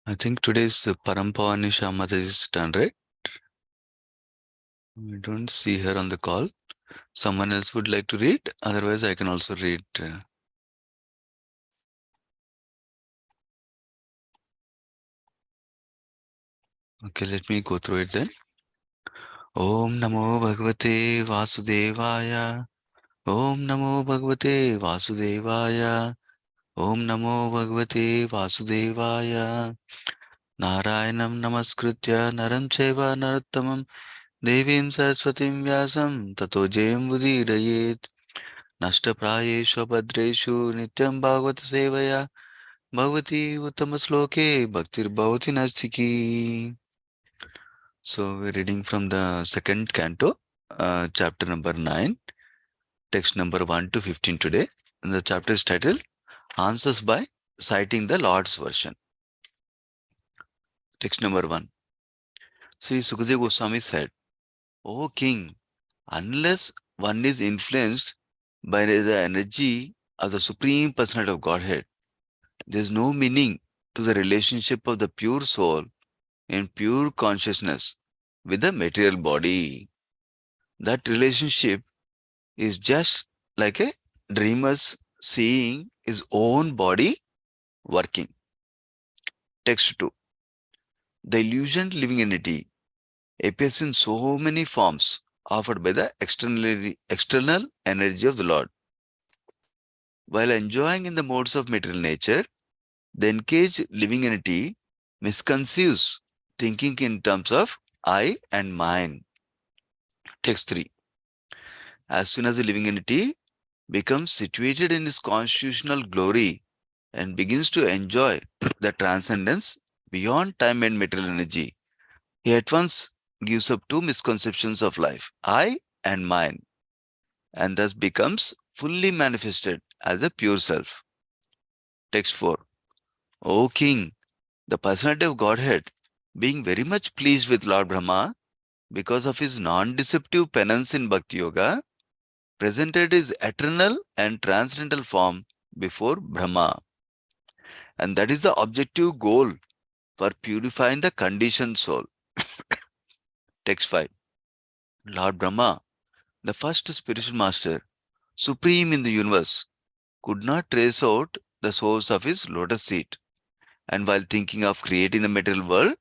I think today's Parampavani Shamataji's turn, right? I don't see her on the call. Someone else would like to read. Otherwise, I can also read. Okay, let me go through it then. Om Namo Bhagavate Vasudevaya. Om Namo Bhagavate Vasudevaya. Om Namo Bhagavate Vasudevaya. Narayanam Namaskritya Naram Cheva Narottamam Devim Saraswatim Vyasam Tato Jayam Udirayet. नष्टप्रायेषु भद्रेषु नित्यं भागवत सेवया भगवती उत्तम श्लोके भक्तिर्भवति नस्तिकी. So we're reading from the second canto, chapter number 9, text number 1 to 15 today. And the chapter is titled Answers by Citing the Lord's Version. Text number 1. Sri Sukadeva Goswami said, O king, unless one is influenced by the energy of the Supreme Personality of Godhead, there is no meaning to the relationship of the pure soul in pure consciousness with the material body. That relationship is just like a dreamer's seeing his own body working. Text 2. The illusioned living entity appears in so many forms offered by the external energy of the Lord. While enjoying in the modes of material nature, the engaged living entity misconceives thinking in terms of I and mine. Text 3. As soon as the living entity becomes situated in his constitutional glory and begins to enjoy the transcendence beyond time and material energy, he at once gives up two misconceptions of life, I and mine, and thus becomes fully manifested as a pure self. Text 4. O King, the personality of Godhead, being very much pleased with Lord Brahma because of his non-deceptive penance in Bhakti Yoga, presented his eternal and transcendental form before Brahma. And that is the objective goal for purifying the conditioned soul. Text 5. Lord Brahma, the first spiritual master, supreme in the universe, could not trace out the source of his lotus seat. And while thinking of creating the material world,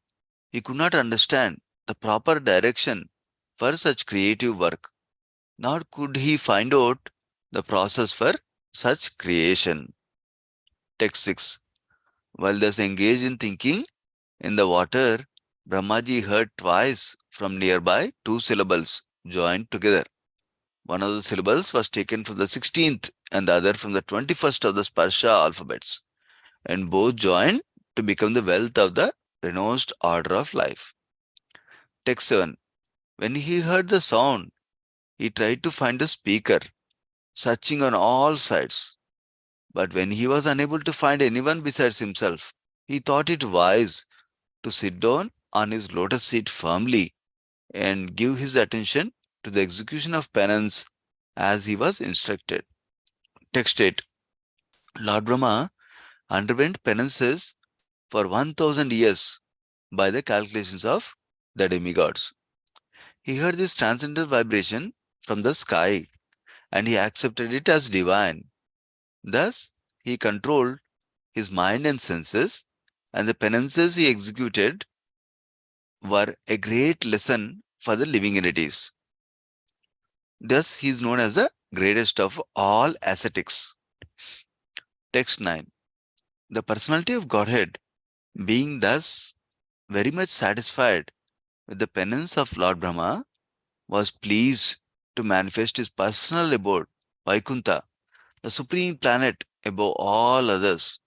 he could not understand the proper direction for such creative work, nor could he find out the process for such creation. Text 6. While thus engaged in thinking, in the water, Brahmaji heard twice from nearby two syllables joined together. One of the syllables was taken from the 16th and the other from the 21st of the Sparsha alphabets, and both joined to become the wealth of the renounced order of life. Text 7. When he heard the sound, he tried to find the speaker, searching on all sides. But when he was unable to find anyone besides himself, he thought it wise to sit down on his lotus seat firmly and give his attention to the execution of penance as he was instructed. Text 8. Lord Brahma underwent penances for 1000 years by the calculations of the demigods. He heard this transcendental vibration from the sky and he accepted it as divine. Thus, he controlled his mind and senses, and the penances he executed were a great lesson for the living entities. Thus, he is known as the greatest of all ascetics. Text 9. The personality of Godhead, being thus very much satisfied with the penance of Lord Brahma, was pleased to manifest his personal abode, Vaikuntha, the supreme planet above all others.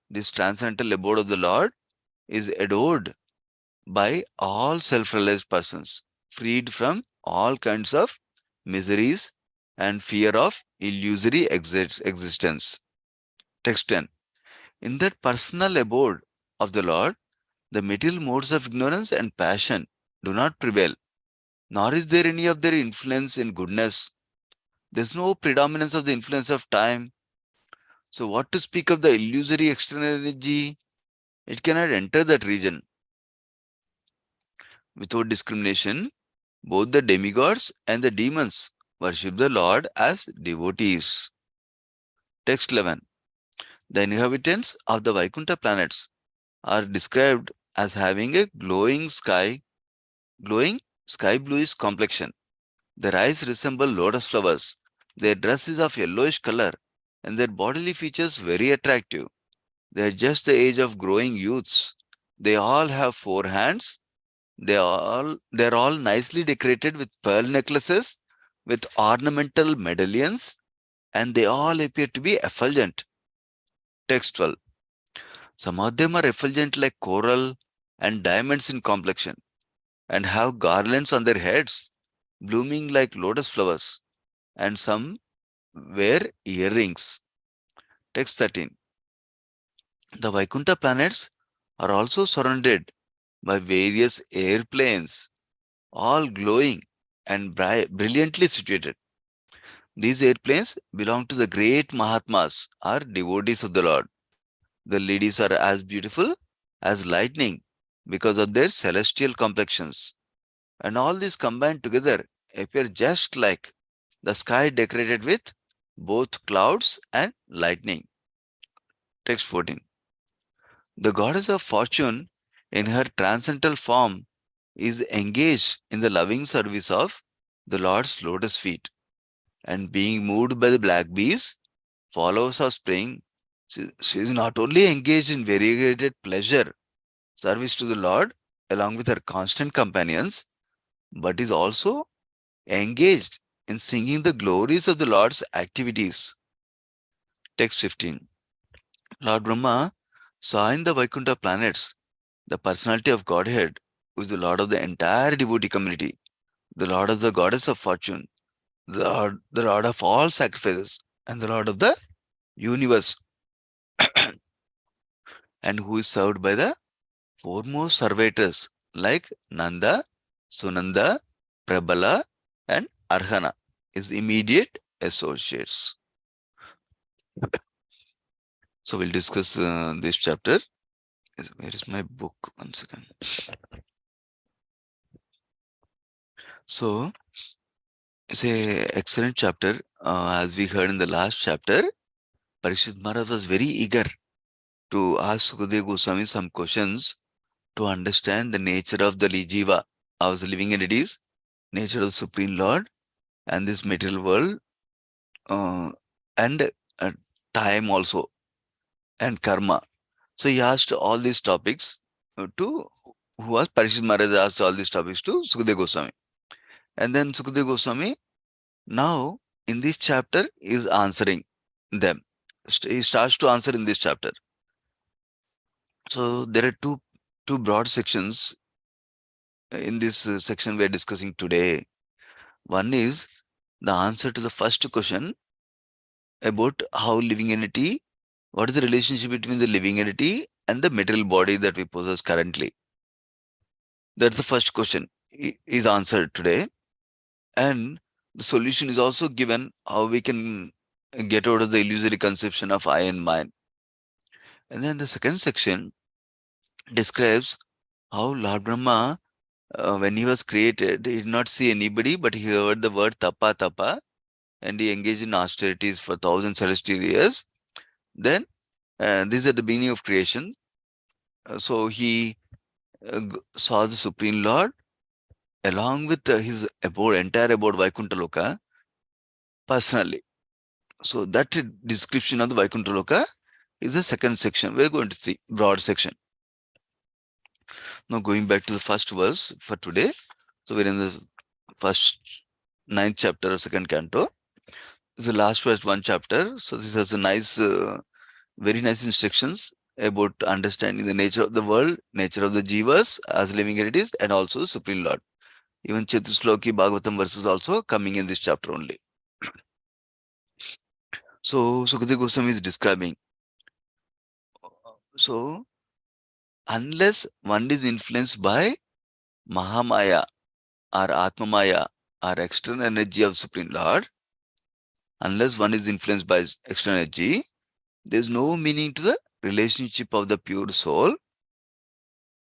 This transcendental abode of the Lord is adored by all self-realized persons, freed from all kinds of miseries and fear of illusory existence. Text 10. In that personal abode of the Lord, the material modes of ignorance and passion do not prevail, nor is there any of their influence in goodness. There is no predominance of the influence of time. So what to speak of the illusory external energy? It cannot enter that region. Without discrimination, both the demigods and the demons worship the Lord as devotees. Text 11. The inhabitants of the Vaikuntha planets are described as having a glowing sky bluish complexion. Their eyes resemble lotus flowers. Their dress is of yellowish color and their bodily features very attractive. They are just the age of growing youths. They all have 4 hands. They're all nicely decorated with pearl necklaces, with ornamental medallions, and they all appear to be effulgent. Text 12. Some of them are effulgent like coral and diamonds in complexion, and have garlands on their heads, blooming like lotus flowers, and some wear earrings. Text 13. The Vaikuntha planets are also surrounded by various airplanes, all glowing and brilliantly situated. These airplanes belong to the great Mahatmas or devotees of the Lord. The ladies are as beautiful as lightning because of their celestial complexions. And all these combined together appear just like the sky decorated with both clouds and lightning. Text 14. The goddess of fortune, in her transcendental form, is engaged in the loving service of the Lord's lotus feet, and being moved by the black bees, follows her spring. She is not only engaged in variegated pleasure, service to the Lord, along with her constant companions, but is also engaged in singing the glories of the Lord's activities. Text 15. Lord Brahma saw in the Vaikuntha planets the personality of Godhead, who is the Lord of the entire devotee community, the Lord of the goddess of fortune, the Lord of all sacrifices, and the Lord of the universe, and who is served by the foremost servitors like Nanda, Sunanda, Prabala, and Arhana, his immediate associates. So we'll discuss this chapter. Where is my book? One second. So it's a excellent chapter. As we heard in the last chapter, Parikshit Maharaj was very eager to ask Sukadeva Goswami some questions to understand the nature of the Jiva, of the living entities, nature of the Supreme Lord, and this material world, uh, and time also, and karma. So he asked all these topics to, who was Parikshit Maharaj asked all these topics to Sukadeva Goswami. And then Sukadeva Goswami, now in this chapter, is answering them. He starts to answer in this chapter. So there are two broad sections in this section we are discussing today. One is the answer to the first question about how living entity, what is the relationship between the living entity and the material body that we possess currently. That's the first question is answered today. And the solution is also given how we can get out of the illusory conception of I and mine. And then the second section describes how Lord Brahma, when he was created, he did not see anybody, but he heard the word tapa tapa, and he engaged in austerities for 1,000 celestial years. Then, this is at the beginning of creation. So he saw the Supreme Lord along with his entire abode Vaikuntha Loka personally. So that description of the Vaikuntha Loka is the second section. We're going to see broad section. Now going back to the first verse for today. So we're in the first 9th chapter of second canto. It's the last verse, one chapter. So this has a nice, very nice instructions about understanding the nature of the world, nature of the jivas as living entities, and also the Supreme Lord. Even Chatusloki Bhagavatam verses also coming in this chapter only. So Sukadeva Goswami is describing. So unless one is influenced by Mahamaya or Atmamaya or external energy of Supreme Lord, unless one is influenced by external energy, there is no meaning to the relationship of the pure soul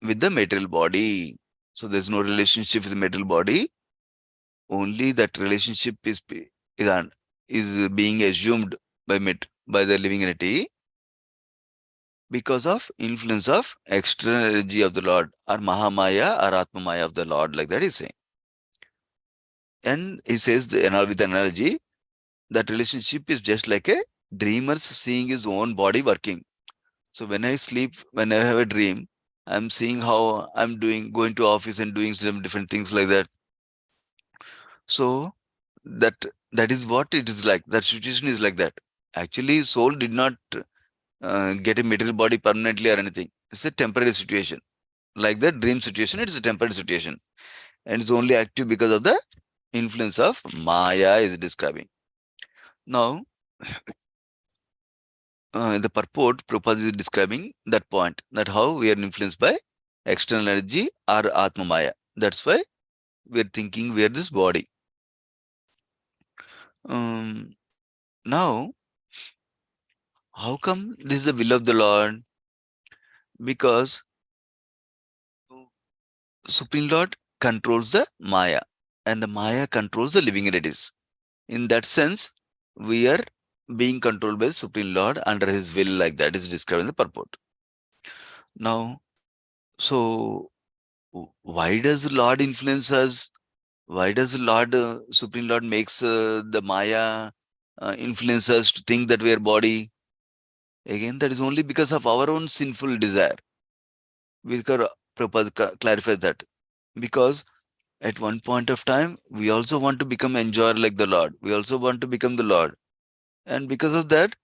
with the material body. So there's no relationship with the material body. Only that relationship is being assumed by the living entity because of influence of external energy of the Lord, or Mahamaya or Atmamaya of the Lord, like that he's saying. And he says, with analogy, that relationship is just like a dreamer seeing his own body working. So when I sleep, when I have a dream, I'm seeing how I'm going to office and doing some different things like that. So that that is what it is like. That situation is like that. Actually, soul did not get a material body permanently or anything. It's a temporary situation. Like that dream situation, it's a temporary situation. And it's only active because of the influence of Maya is describing. Now, in the purport, Prabhupada is describing that point, that how we are influenced by external energy or Atma Maya. That's why we are thinking we are this body. Now, how come this is the will of the Lord? Because Supreme Lord controls the Maya, and the Maya controls the living entities. In that sense, we are being controlled by the Supreme Lord under His will, like that is described in the purport. Now, so why does the Lord influence us? Why does the Lord, Supreme Lord, makes the Maya influence us to think that we are body? Again, that is only because of our own sinful desire. Prabhupada clarifies that. Because at one point of time, we also want to become enjoyer like the Lord. We also want to become the Lord. And because of that,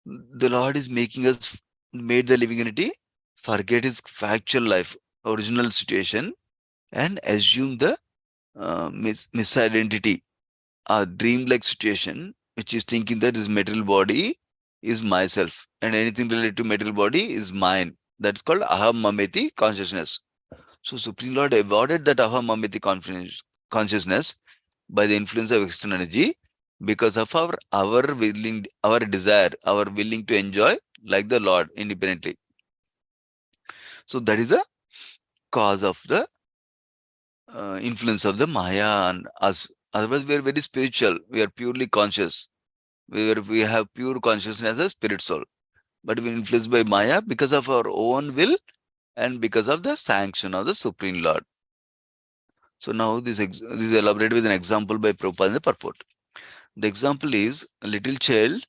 the Lord is made the living entity forget his factual life, original situation, and assume the misidentity, a dream-like situation, which is thinking that this material body is myself, and anything related to material body is mine. That's called aham mameti consciousness. So Supreme Lord avoided that aham mameti consciousness by the influence of external energy because of our desire, our willing to enjoy like the Lord independently. So that is the cause of the influence of the Maya on us. Otherwise, we are very spiritual. We are purely conscious. We have pure consciousness as a spirit soul. But we are influenced by Maya because of our own will and because of the sanction of the Supreme Lord. So now this is elaborated with an example by Prabhupada in the purport. The example is a little child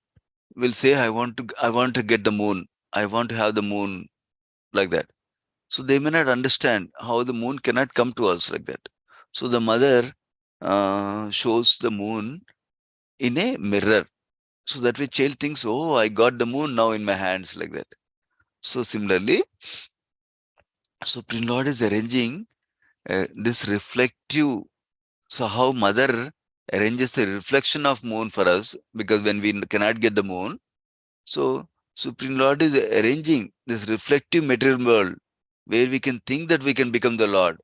will say, I want to get the moon. I want to have the moon, like that. So they may not understand how the moon cannot come to us like that. So the mother shows the moon in a mirror. So that way child thinks, oh, I got the moon now in my hands, like that. So similarly, Supreme Lord is arranging this reflective. So how mother arranges a reflection of moon for us, because when we cannot get the moon, so Supreme Lord is arranging this reflective material world where we can think that we can become the Lord.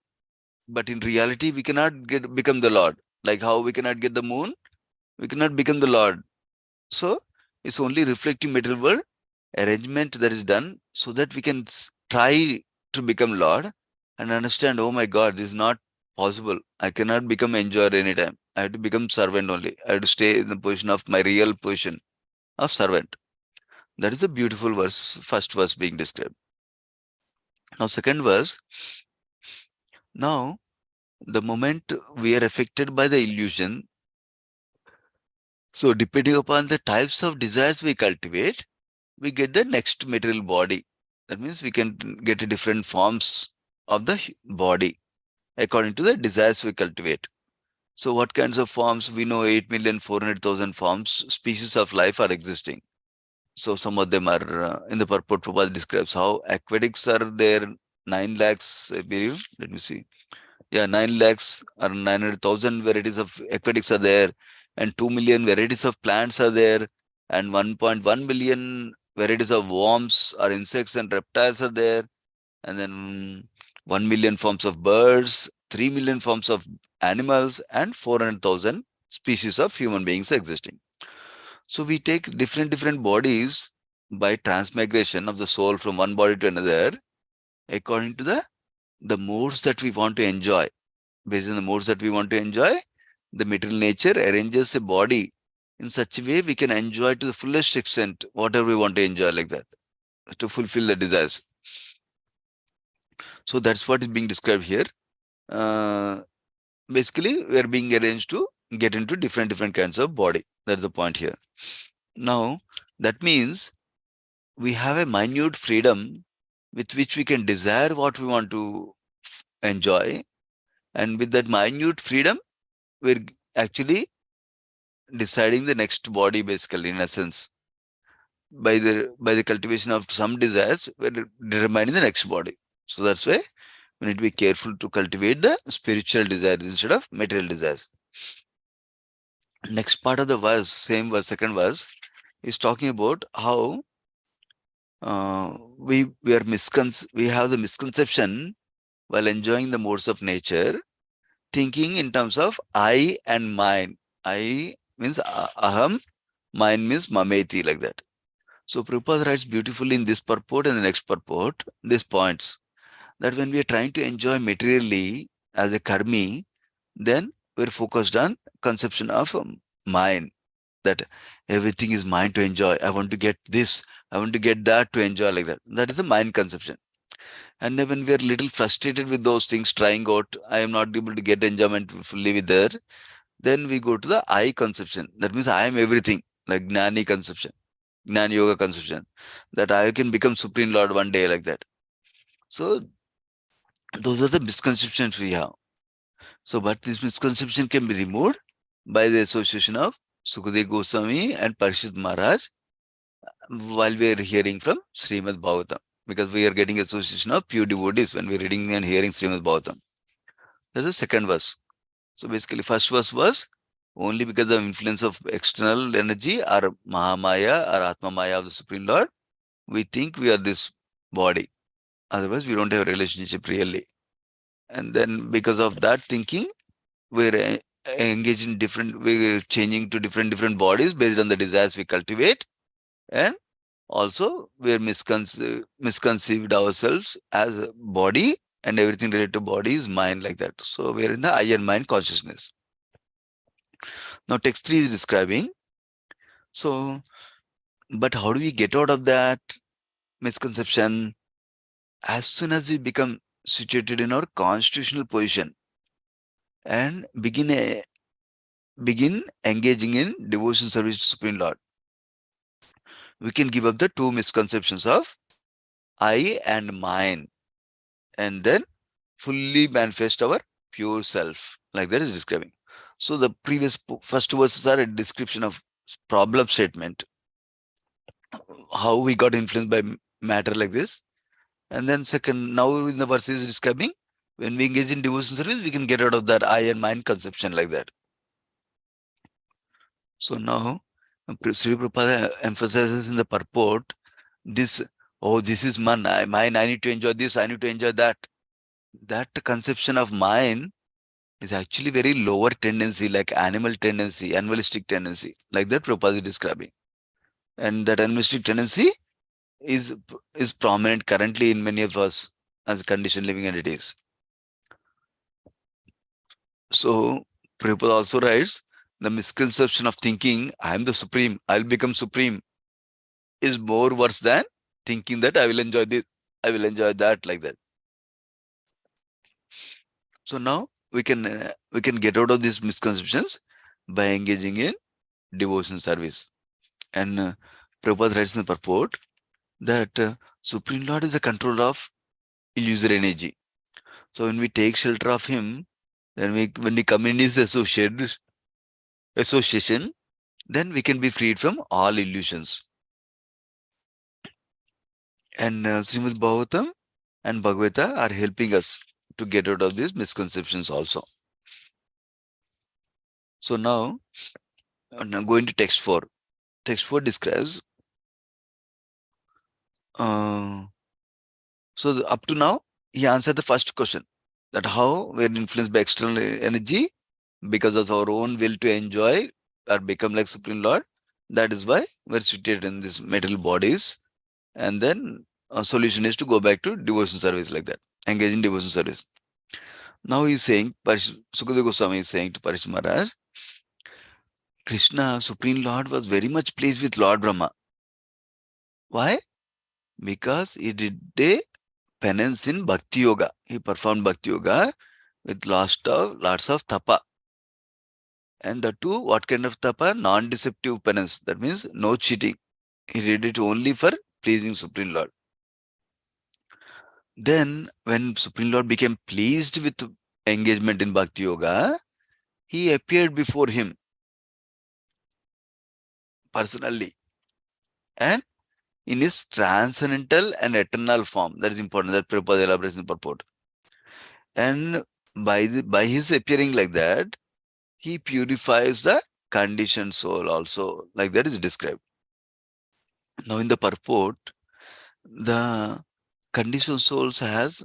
But in reality, we cannot become the Lord. Like how we cannot get the moon, we cannot become the Lord. So it's only reflective material world arrangement that is done so that we can try to become Lord and understand, oh my God, this is not possible. I cannot become enjoyer anytime. I have to become servant only. I have to stay in the position of my real position of servant. That is a beautiful verse, first verse being described. Now, second verse, now the moment we are affected by the illusion, so depending upon the types of desires we cultivate, we get the next material body. That means we can get different forms of the body according to the desires we cultivate. So what kinds of forms? We know 8,400,000 forms, species of life are existing. So some of them are in the purport. Prabhupada describes how aquatics are there, 9 lakhs, I believe. Let me see. Yeah, 9 lakhs or 900,000 varieties of aquatics are there, and 2 million varieties of plants are there, and 1.1 billion varieties of worms or insects and reptiles are there, and then 1 million forms of birds, 3 million forms of animals, and 400,000 species of human beings existing. So we take different bodies by transmigration of the soul from one body to another. according to the modes that we want to enjoy. Based on the modes that we want to enjoy, the material nature arranges a body in such a way we can enjoy to the fullest extent whatever we want to enjoy, like that, to fulfill the desires. So that's what is being described here. Uh, Basically, we are being arranged to get into different kinds of body. That's the point here. Now, that means we have a minute freedom with which we can desire what we want to enjoy. And with that minute freedom, we're actually deciding the next body, basically, in essence. By the cultivation of some desires, we're determining the next body. So that's why we need to be careful to cultivate the spiritual desires instead of material desires. Next part of the verse, same verse, second verse, is talking about how we have the misconception while enjoying the modes of nature, thinking in terms of I and mine. I means aham, mine means mameti, like that. So Prabhupada writes beautifully in this purport and the next purport, these points, that when we are trying to enjoy materially as a karmi, then we're focused on conception of mine, that everything is mine to enjoy. I want to get this, I want to get that to enjoy, like that. That is the mind conception. And then when we are little frustrated with those things, trying out, I am not able to get enjoyment fully with there, then we go to the I conception. That means I am everything, like Gnani conception, Gnani Yoga conception, that I can become Supreme Lord one day, like that. So those are the misconceptions we have. So, but this misconception can be removed by the association of Sukadeva Goswami and Parishit Maharaj while we are hearing from Srimad Bhagavatam, because we are getting association of pure devotees when we are reading and hearing Srimad Bhagavatam. That's the second verse. So basically, first verse was only because of influence of external energy or Mahamaya or Atma Maya of the Supreme Lord, we think we are this body. Otherwise, we don't have a relationship really. And then because of that thinking, we're engaged in we're changing to different bodies based on the desires we cultivate. And also, we're misconceived ourselves as a body, and everything related to body is mind, like that. So we're in the I and mind consciousness. Now, text 3 is describing. So, but how do we get out of that misconception? As soon as we become situated in our constitutional position and begin engaging in devotion service to Supreme Lord, we can give up the two misconceptions of I and mine, and then fully manifest our pure self, like that is describing. So the previous first verses are a description of problem statement, how we got influenced by matter like this. And then second, now in the verse is describing when we engage in devotion service, we can get out of that I and mine conception, like that. So now Sri Prabhupada emphasizes in the purport this, oh, this is mine, I need to enjoy this, I need to enjoy that. That conception of mine is actually very lower tendency, like animal tendency, animalistic tendency, like that Prabhupada is describing. And that animalistic tendency is prominent currently in many of us as conditioned living entities. So Prabhupada also writes, the misconception of thinking I am the supreme, I'll become supreme, is more worse than thinking that I will enjoy this, I will enjoy that, like that. So now we can get out of these misconceptions by engaging in devotion service. And Prabhupada writes in the purport that Supreme Lord is the controller of illusory energy. So when we take shelter of him, then when we come in his association, then we can be freed from all illusions. And Srimad Bhagavatam and Bhagavata are helping us to get out of these misconceptions also. So now going to text 4. Text 4 describes, so up to now, he answered the first question, that how we're influenced by external energy because of our own will to enjoy or become like Supreme Lord. That is why we're situated in these material bodies. And then solution is to go back to devotion service like that, engage in devotion service. Now he's saying, Sukadeva Goswami is saying to Parishit Maharaj, Krishna, Supreme Lord, was very much pleased with Lord Brahma. Why? Because he did a penance in Bhakti Yoga. He performed Bhakti Yoga with lots of tapa. And the two, what kind of tapa? Non-deceptive penance. That means no cheating. He did it only for pleasing Supreme Lord. Then, when Supreme Lord became pleased with engagement in Bhakti Yoga, he appeared before him personally and in his transcendental and eternal form. That is important. That Prabhupada elaboration purport. And by his appearing like that, he purifies the conditioned soul also. Like that is described. Now in the purport, the conditioned souls has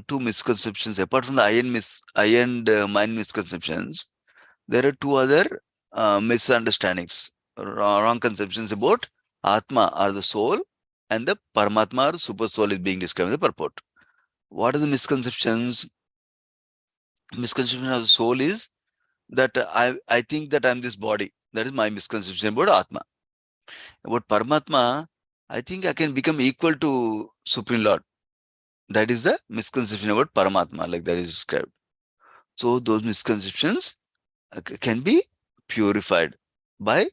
two misconceptions. Apart from the eye and mind misconceptions, there are two other misunderstandings, wrong conceptions about Atma or the soul and the Paramatma or super soul is being described in the purport. What are the misconceptions? Misconception of the soul is that I think that I'm this body. That is my misconception about Atma. About Paramatma, I think I can become equal to Supreme Lord. That is the misconception about Paramatma, like that is described. So those misconceptions can be purified by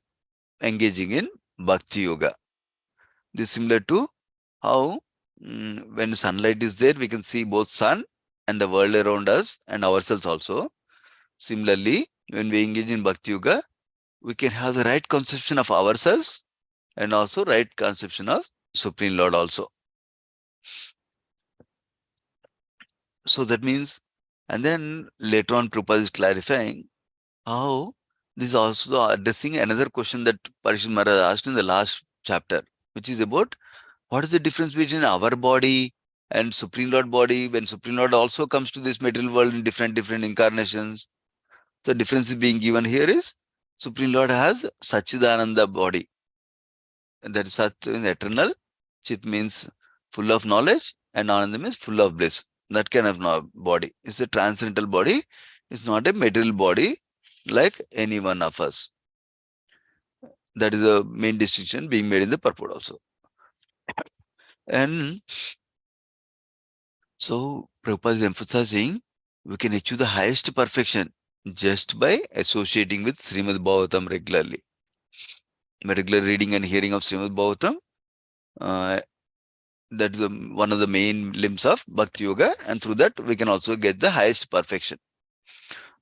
engaging in Bhakti Yoga. This is similar to how when sunlight is there, we can see both sun and the world around us and ourselves also. Similarly, when we engage in Bhakti Yoga, we can have the right conception of ourselves and also right conception of Supreme Lord also. So that means, and then later on Prabhupada is clarifying how this is also addressing another question that Parishit Maharaj asked in the last chapter, which is about what is the difference between our body and Supreme Lord body when Supreme Lord also comes to this material world in different incarnations. The difference is being given here is Supreme Lord has Sachidananda body. That is Sat in eternal. Chit means full of knowledge and Ananda means full of bliss. That kind of body. It's a transcendental body. It's not a material body like any one of us. That is the main distinction being made in the purport also. And so Prabhupada is emphasizing we can achieve the highest perfection just by associating with Srimad Bhagavatam regularly. By regular reading and hearing of Srimad Bhagavatam, that is one of the main limbs of Bhakti Yoga, and through that we can also get the highest perfection.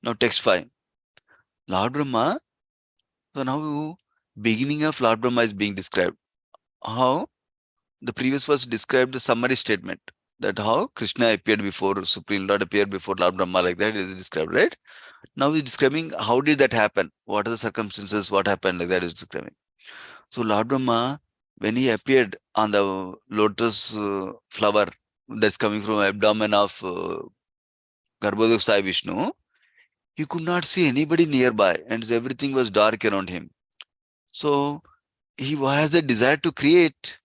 Now text 5. Lord Brahma, so now beginning of Lord Brahma is being described. How the previous verse described the summary statement, that how Krishna appeared before Supreme Lord, appeared before Lord Brahma, like that is described, right? Now he's describing how did that happen, what are the circumstances, what happened, like that is describing. So Lord Brahma, when he appeared on the lotus flower that's coming from abdomen of Garbhodak Sai Vishnu, he could not see anybody nearby and everything was dark around him. So he has a desire to create,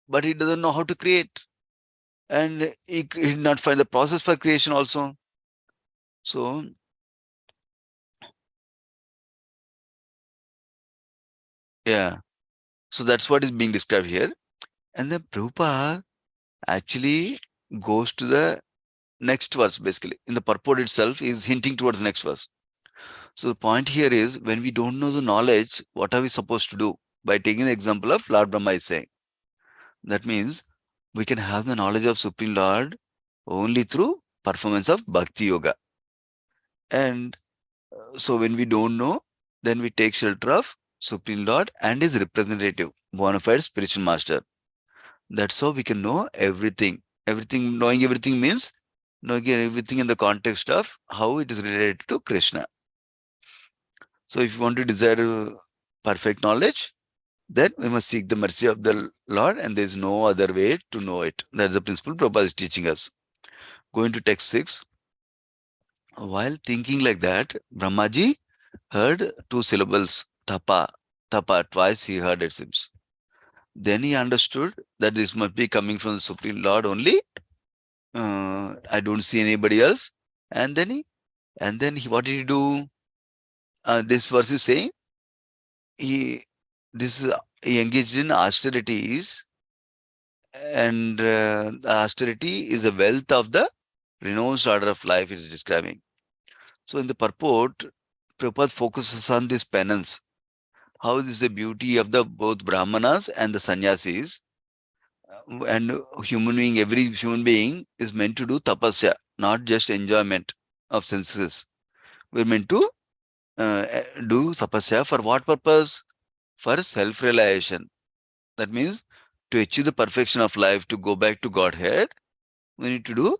but he doesn't know how to create. And he did not find the process for creation also. So, yeah. So that's what is being described here. And then Prabhupada actually goes to the next verse, basically. In the purport itself is hinting towards the next verse. So the point here is when we don't know the knowledge, what are we supposed to do? By taking the example of Lord Brahma is saying. That means we can have the knowledge of Supreme Lord only through performance of Bhakti Yoga. And so when we don't know, then we take shelter of Supreme Lord and his representative, bona fide spiritual master. That's how we can know everything. Knowing everything means knowing everything in the context of how it is related to Krishna. So if you want to desire perfect knowledge, then we must seek the mercy of the Lord, and there is no other way to know it. That's the principle Prabhupada is teaching us. Going to text 6. While thinking like that, Brahmaji heard two syllables, tapa. Tapa, twice he heard it seems. Then he understood that this must be coming from the Supreme Lord only. I don't see anybody else. And then he, what did he do? This verse is saying he he engaged in austerities, and the austerity is the wealth of the renounced order of life. It is describing. So in the purport, Prabhupada focuses on this penance. How this is the beauty of the both Brahmanas and the sannyasis, and every human being is meant to do tapasya, not just enjoyment of senses. We're meant to do tapasya for what purpose? For self-realization. That means to achieve the perfection of life, to go back to Godhead, we need to do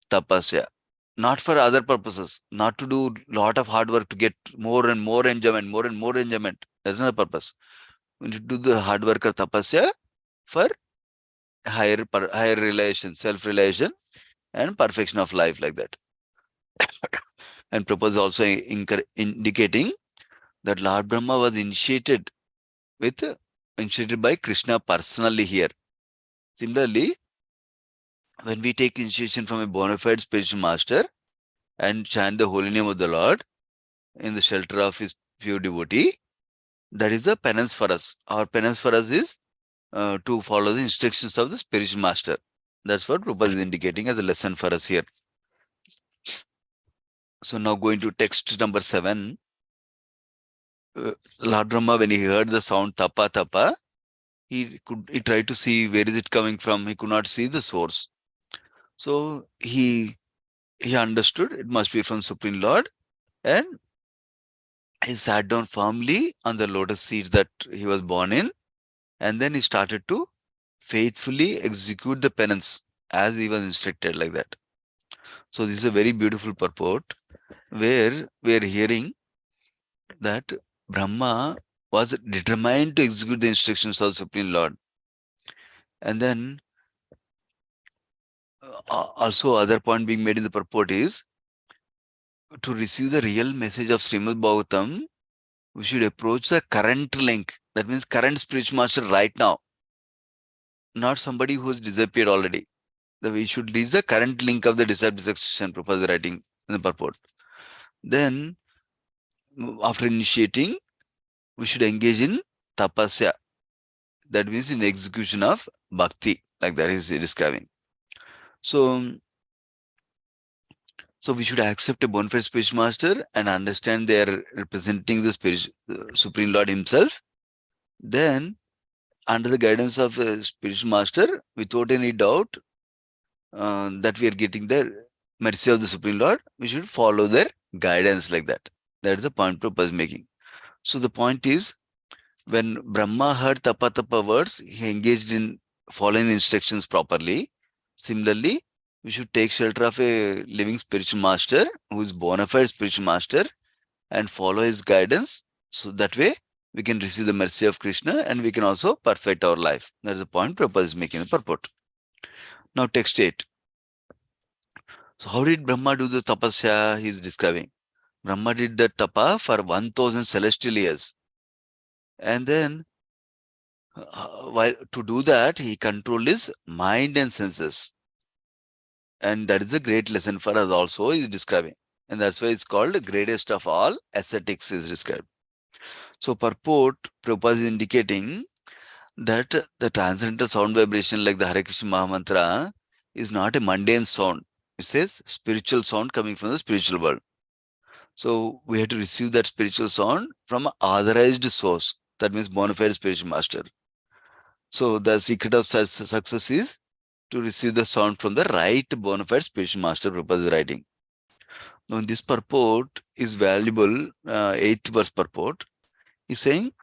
tapasya. Not for other purposes, not to do lot of hard work to get more and more enjoyment, more and more enjoyment. That's not the purpose. We need to do the hard work or tapasya for higher realization, self-realization, and perfection of life, like that. And Prabhupada is also indicating that Lord Brahma was initiated by Krishna personally here. Similarly, when we take initiation from a bona fide spiritual master and chant the holy name of the Lord in the shelter of his pure devotee, that is the penance for us. Our penance for us is to follow the instructions of the spiritual master. That's what Prabhupada is indicating as a lesson for us here. So now going to text number 7. Lord Brahma, when he heard the sound tapa tapa, he tried to see where is it coming from. He could not see the source. So he understood it must be from Supreme Lord, and he sat down firmly on the lotus seat that he was born in, and then he started to faithfully execute the penance as he was instructed, like that. So this is a very beautiful purport where we are hearing that Brahma was determined to execute the instructions of the Supreme Lord. And then also other point being made in the purport is to receive the real message of Srimad Bhagavatam, we should approach the current link. That means current spiritual master right now, not somebody who has disappeared already. We should reach the current link of the disciple succession, Prabhupada writing in the purport. Then, after initiating, we should engage in tapasya. That means in execution of bhakti, like that is describing. So we should accept a bona fide spiritual master and understand they are representing the Supreme Lord himself. Then, under the guidance of a spiritual master, without any doubt that we are getting the mercy of the Supreme Lord, we should follow their guidance, like that. That is the point Prabhupada is making. So the point is, when Brahma heard tapa tapa words, he engaged in following the instructions properly. Similarly, we should take shelter of a living spiritual master who is bona fide spiritual master and follow his guidance. So that way we can receive the mercy of Krishna and we can also perfect our life. That is the point Prabhupada is making the purport. Now text 8. So how did Brahma do the tapasya? He is describing. Brahma did the tapa for 1000 celestial years. And then while to do that, he controlled his mind and senses. And that is a great lesson for us also, he is describing. And that's why it's called the greatest of all ascetics is described. So purport, Prabhupada is indicating that the transcendental sound vibration like the Hare Krishna Mahamantra is not a mundane sound. It says spiritual sound coming from the spiritual world. So we have to receive that spiritual sound from an authorized source. That means bona fide spiritual master. So the secret of success is to receive the sound from the right bona fide spiritual master, Prabhupada is writing. Now this purport is valuable, 8th verse purport. He's saying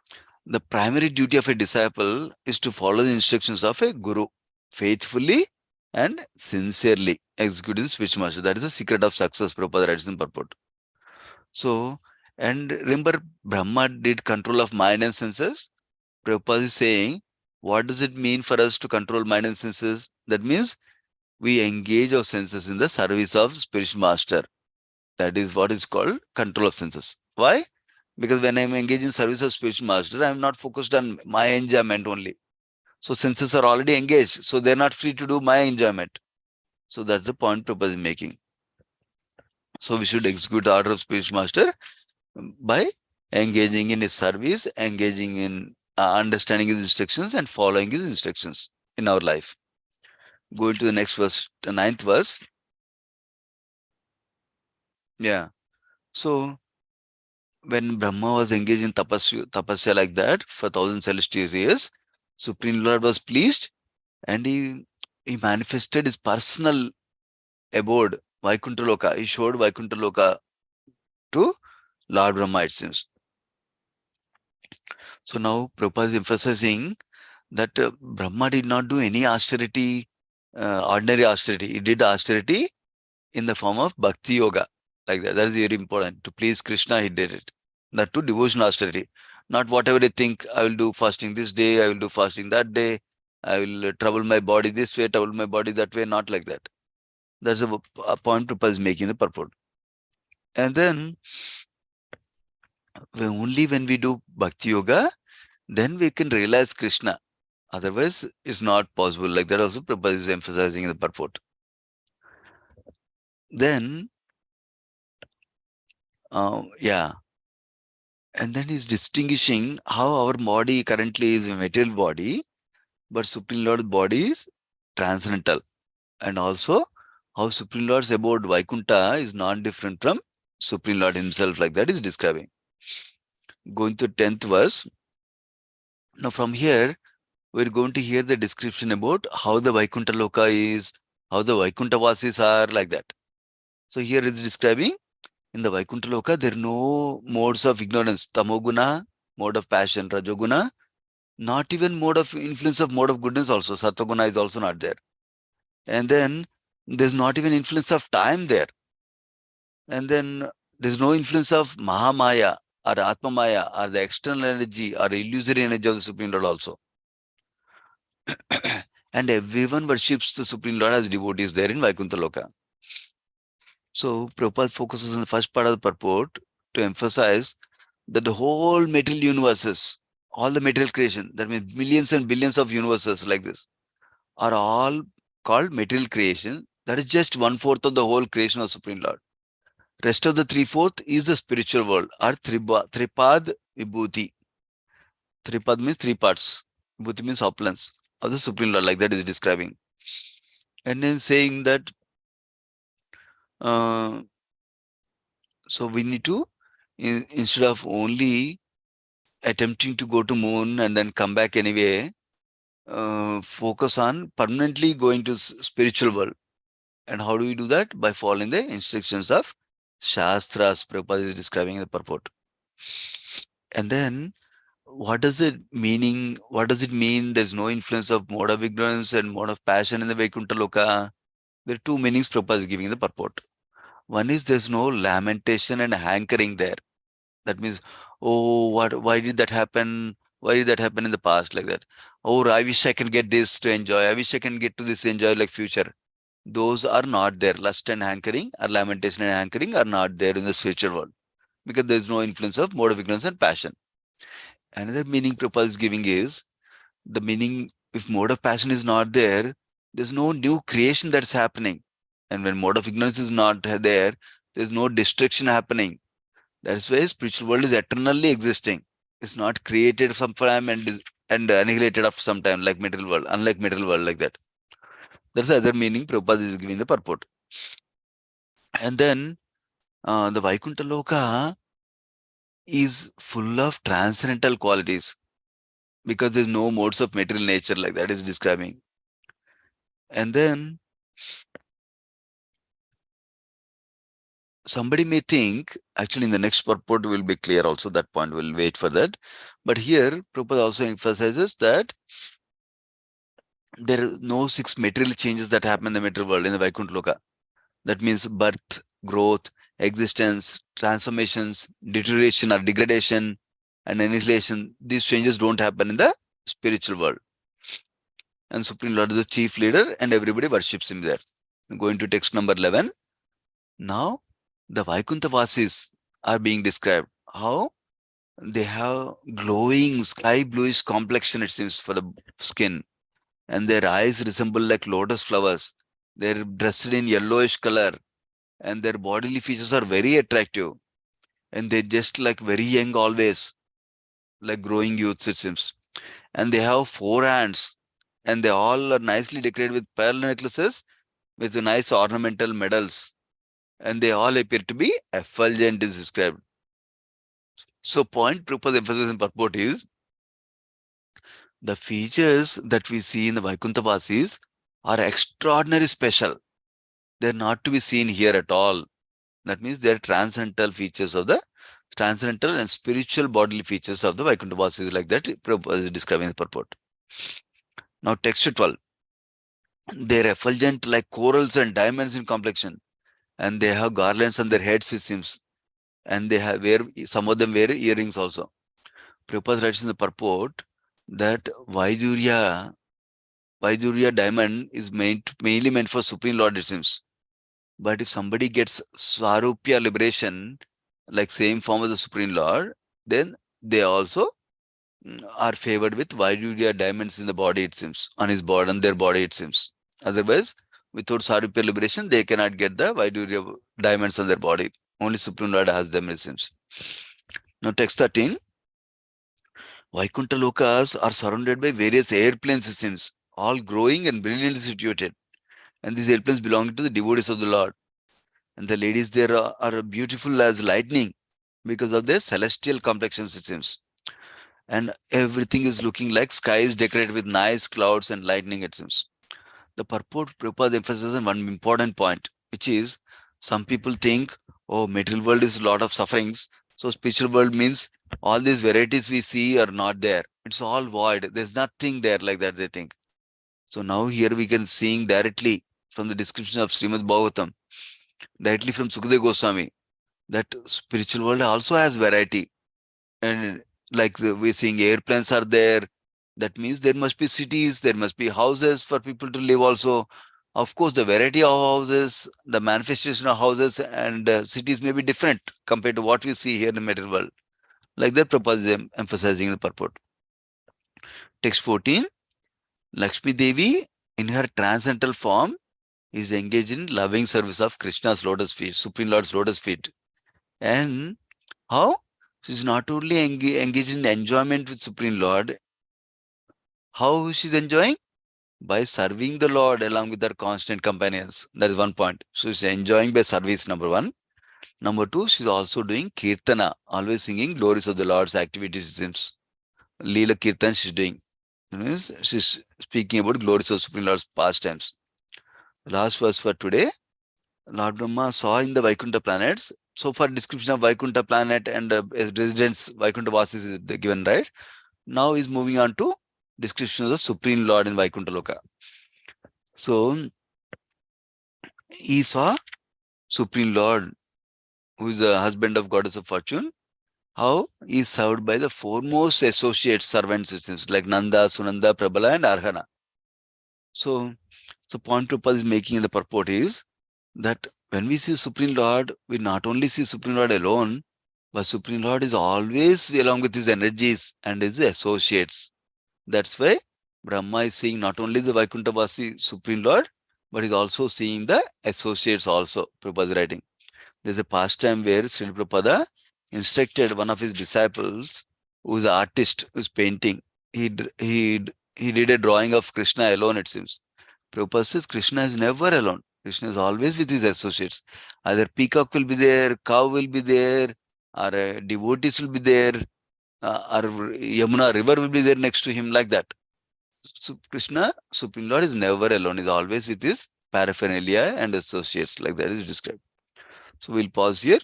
the primary duty of a disciple is to follow the instructions of a guru faithfully and sincerely executing the spiritual master. That is the secret of success, Prabhupada writes in purport. So, and remember, Brahma did control of mind and senses. Prabhupada is saying, what does it mean for us to control mind and senses? That means we engage our senses in the service of spiritual master. That is what is called control of senses. Why? Because when I'm engaged in service of spiritual master, I'm not focused on my enjoyment only. So senses are already engaged. So they're not free to do my enjoyment. So that's the point Prabhupada is making. So we should execute the order of spiritual master by engaging in his service, engaging in understanding his instructions and following his instructions in our life. Going to the next verse, the 9th verse. Yeah. So when Brahma was engaged in tapasya like that for 1,000 celestial years, Supreme Lord was pleased and he manifested his personal abode, Vaikuntha Loka. He showed Vaikuntha Loka to Lord Brahma, it seems. So now Prabhupada is emphasizing that Brahma did not do any austerity, ordinary austerity. He did austerity in the form of bhakti yoga, like that. That is very important. To please Krishna, he did it. That too, devotional austerity. Not whatever they think, I will do fasting this day, I will do fasting that day, I will trouble my body this way, trouble my body that way, not like that. That's a point Prabhupada is making the purport. And then, only when we do bhakti yoga, then we can realize Krishna. Otherwise, it's not possible. Like that also Prabhupada is emphasizing in the purport. Then, yeah. And then he's distinguishing how our body currently is a material body, but Supreme Lord's body is transcendental. And also, how Supreme Lord's abode Vaikuntha is not different from Supreme Lord himself, like that is describing. Going to 10th verse. Now, from here, we're going to hear the description about how the Vaikuntha Loka is, how the Vaikuntha Vasis are, like that. So, here it's describing in the Vaikuntha Loka, there are no modes of ignorance, Tamoguna, mode of passion, Rajoguna, not even mode of influence of mode of goodness also, Sattva-guna is also not there. And then there's not even influence of time there. And then there's no influence of Mahamaya or Atma Maya or the external energy or illusory energy of the Supreme Lord also. And everyone worships the Supreme Lord as devotees there in Vaikuntha Loka. So Prabhupada focuses on the first part of the purport to emphasize that the whole material universes, all the material creation, that means millions and billions of universes like this, are all called material creation. That is just 1/4 of the whole creation of Supreme Lord. Rest of the 3/4 is the spiritual world, or Tripad Vibhuti. Tripad means three parts. Vibhuti means opulence of the Supreme Lord, like that is describing. And then saying that, so we need to, instead of only attempting to go to moon and then come back anyway, focus on permanently going to spiritual world. And how do we do that? By following the instructions of Shastras, Prabhupada is describing in the purport. And then, what does it meaning? What does it mean? There's no influence of mode of ignorance and mode of passion in the Vaikuntha Loka. There are two meanings Prabhupada is giving in the purport. One is there's no lamentation and hankering there. That means, oh, why did that happen? Why did that happen in the past, like that? Oh, I wish I can get this to enjoy. I wish I can get to this to enjoy like future. Those are not there. Lust and hankering or lamentation and hankering are not there in the spiritual world because there is no influence of mode of ignorance and passion. Another meaning Prabhupada is giving is the meaning, if mode of passion is not there, there's no new creation that's happening. And when mode of ignorance is not there, there's no destruction happening. That's why spiritual world is eternally existing. It's not created sometime and annihilated after some time like material world, unlike material world, like that. That's the other meaning Prabhupada is giving the purport. And then the Vaikuntha Loka is full of transcendental qualities because there's no modes of material nature, like that is describing. And then somebody may think, actually in the next purport will be clear also, that point, we'll wait for that. But here Prabhupada also emphasizes that there are no 6 material changes that happen in the material world in the Vaikuntha Loka. That means birth, growth, existence, transformations, deterioration or degradation, and annihilation. These changes don't happen in the spiritual world. And Supreme Lord is the chief leader and everybody worships him there. Going to text number 11. Now, the Vaikuntha Vasis are being described. How? They have glowing sky bluish complexion, it seems, for the skin, and their eyes resemble like lotus flowers. They're dressed in yellowish color, and their bodily features are very attractive, and they're just like very young always, like growing youths, it seems. And they have four hands, and they all are nicely decorated with pearl necklaces with nice ornamental medals, and they all appear to be effulgent, is described. So, point Prabhupada's emphasis in purport is the features that we see in the Vaikuntha Vasis are extraordinary special. They're not to be seen here at all. That means they're transcendental features of the transcendental and spiritual bodily features of the Vaikuntha Vasis, like that Prabhupada is describing the purport. Now, text 12. They're effulgent like corals and diamonds in complexion, and they have garlands on their heads, it seems, and they have wear some of them wear earrings also. Prabhupada writes in the purport that Vaidurya diamond is mainly meant for Supreme Lord, it seems. But if somebody gets Swarupya liberation, like same form as the Supreme Lord, then they also are favored with Vaidurya diamonds in the body, it seems, on his body, on their body, it seems. Otherwise, without Swarupya liberation, they cannot get the Vaidurya diamonds on their body. Only Supreme Lord has them, it seems. Now, text 13. Vaikuntha Lokas are surrounded by various airplanes, it seems, all growing and brilliantly situated. And these airplanes belong to the devotees of the Lord. And the ladies there are beautiful as lightning because of their celestial complexions, it seems. And everything is looking like skies decorated with nice clouds and lightning, it seems. The purport Prabhupada emphasizes on one important point, which is some people think, oh, material world is a lot of sufferings. So spiritual world means all these varieties we see are not there. It's all void. There's nothing there, like that, they think. So now here we can seeing directly from the description of Srimad Bhagavatam, directly from Sukadeva Goswami, that spiritual world also has variety. And like we're seeing airplanes are there. That means there must be cities, there must be houses for people to live also. Of course, the variety of houses, the manifestation of houses and cities may be different compared to what we see here in the material world. Like that, Prabhupada is emphasizing the purport. Text 14. Lakshmi Devi, in her transcendental form, is engaged in loving service of Krishna's lotus feet, Supreme Lord's lotus feet. And how? She's not only engaged in enjoyment with Supreme Lord. How she's enjoying? By serving the Lord along with her constant companions. That is one point. So she's enjoying by service, number one. Number two, she's also doing kirtana, always singing glories of the Lord's activities, it seems. Leela kirtan she's doing. That means she's speaking about glories of Supreme Lord's pastimes. Last verse for today. Lord Brahma saw in the Vaikuntha planets. So far, description of Vaikuntha planet and residents, Vaikuntha Vasis is given, right? Now is moving on to description of the Supreme Lord in Vaikuntha Loka. So he saw Supreme Lord, who is the husband of Goddess of Fortune, how he is served by the foremost associate servants, it seems, like Nanda, Sunanda, Prabala, and Arhana. So point Prabhupada is making in the purport is that when we see Supreme Lord, we not only see Supreme Lord alone, but Supreme Lord is always along with his energies and his associates. That's why Brahma is seeing not only the Vaikuntha Vasi Supreme Lord, but he's also seeing the associates also, Prabhupada is writing. There's a pastime where Srila Prabhupada instructed one of his disciples, who's an artist, who's painting. He did a drawing of Krishna alone, it seems. Prabhupada says Krishna is never alone. Krishna is always with his associates. Either peacock will be there, cow will be there, or devotees will be there, or Yamuna river will be there next to him, like that. So Krishna, Supreme Lord, is never alone. He's always with his paraphernalia and associates, like that is described. So we'll pause here.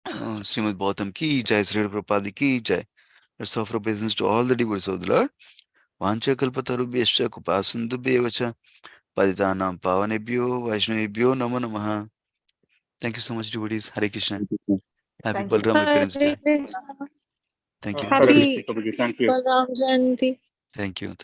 Srimad Bhagavatam ki jai, Sri Prabhupada ki jai. Let's offer obeisance to all the devotees of the Lord. Vancha kalpatarubhyascha kupasandubhyevacha paditanam pavanebhyo vaishnavebhyo namo namaha. Thank you so much, devotees. Hare Krishna. Happy Thank you. Balram Hare appearance day. Krishna. Thank you. Hare Happy Krishna, Prabhuji. Thank you. Balram Jayanti. Thank you.